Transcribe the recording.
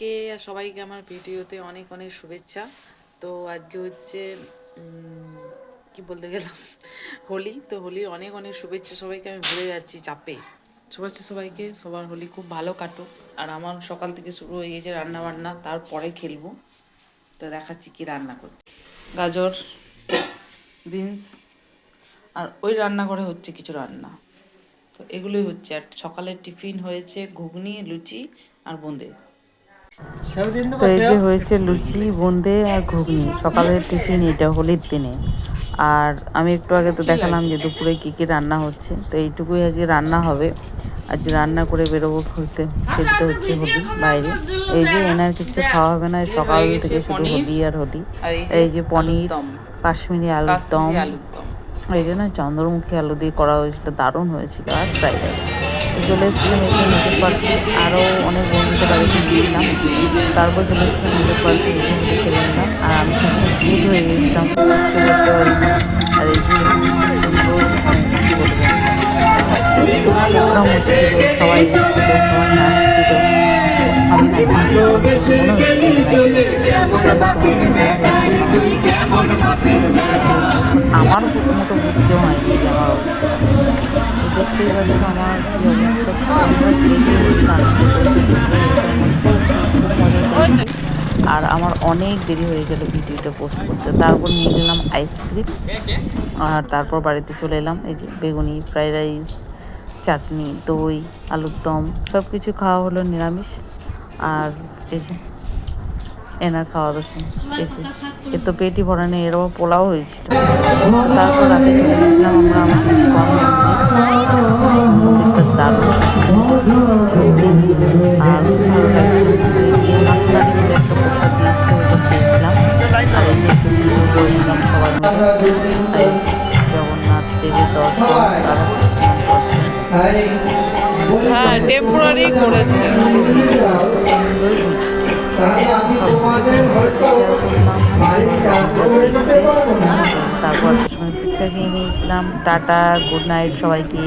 কে সবাইকে আমার ভিডিওতে অনেক অনেক শুভেচ্ছা। তো আজকে হচ্ছে কি বলতে গেলাম হোলি। তো হোলির অনেক অনেক শুভেচ্ছা সবাইকে। আমি ভুলে যাচ্ছি চাপে। শুভেচ্ছা সবাইকে, সবার হোলি খুব ভালো কাটুক। আর আমার সকাল থেকে শুরু হয়ে গেছে রান্না বান্না, তারপরে খেলবো। তো দেখাচ্ছি কি রান্না করছি। গাজর, বিনস, আর ওই রান্নাঘরে হচ্ছে কিছু রান্না। তো এগুলোই হচ্ছে। আর সকালের টিফিন হয়েছে ঘুগনি, লুচি আর বোঁদে। তো এই যে হয়েছে লুচি, বোঁদে আর ঘুগনি, সকালের টিফিন এটা হোলির দিনে। আর আমি একটু আগে তো দেখালাম যে দুপুরে কী কী রান্না হচ্ছে। তো এইটুকুই আজকে রান্না হবে। আজ রান্না করে বেরোবো খেলতে হচ্ছে হোলি বাইরে। এই যে এনার কিছু খাওয়া হবে না, সকাল থেকে শুধু হোলি আর হোলি। এই যে পনির, কাশ্মীরি আলুর দম, এই যে না চন্দ্রমুখী আলু দিয়ে করা হয়েছিল, দারুণ হয়েছিল। আর ফ্রাইড রাইস। চলে এসেছিলাম এখানে নিজের পার্কে, আরও অনেক বন্ধুদের বাড়িতে গিয়েছিলাম। তারপর চলে এসেছিলাম নিজের পার্কে, এসে খেলে নিলাম। আর আমি সেখানে ভূত হয়ে গেছিলাম, বুঝতে পারিনি। আর এই যে কী বলবো, প্রোগ্রাম হচ্ছিল, সবাই এসেছিল, সবাই নাচছিল। আমি আমার মতো ভূত কেউ হয়নি যে আমার অবস্থা। তো দেখতেই পাচ্ছ আমার কী অবস্থা। আমরা আনন্দ করেছি, খুব মজা করেছি। আর আমার অনেক দেরি হয়ে গেল ভিডিওটা পোস্ট করতে। তারপর নিয়ে গেলাম আইসক্রিম। আর তারপর বাড়িতে চলে এলাম। এই যে বেগুনি, ফ্রাইড রাইস, চাটনি, দই, আলুর দম সব কিছু খাওয়া হলো নিরামিষ। আর এই যে এনার খাওয়া দেখুন, এই যে এর তো পেটই ভরা নেই, এরও পোলাও হয়েছিল। তারপর রাতে চলে গেছিলাম আমরা আমার ইস্কন মন্দিরটা দারুণ। আর ভালো লাগলো গিয়ে হাততালি বলে একটা প্রসাদ দিয়েছিল, ওইটা খেয়েছিলাম। আর এই যে একটু ভিডিও করে নিলাম সবাই মিলে। আর এই যে জগন্নাথ দেবের দর্শন, রাধাকৃষ্ণের দর্শন, হ্যাঁ টেম্পোরারি করেছে। তারপর আসার সময় ফুচকা খেয়ে নিয়েছিলাম। টাটা, গুড নাইট সবাইকে।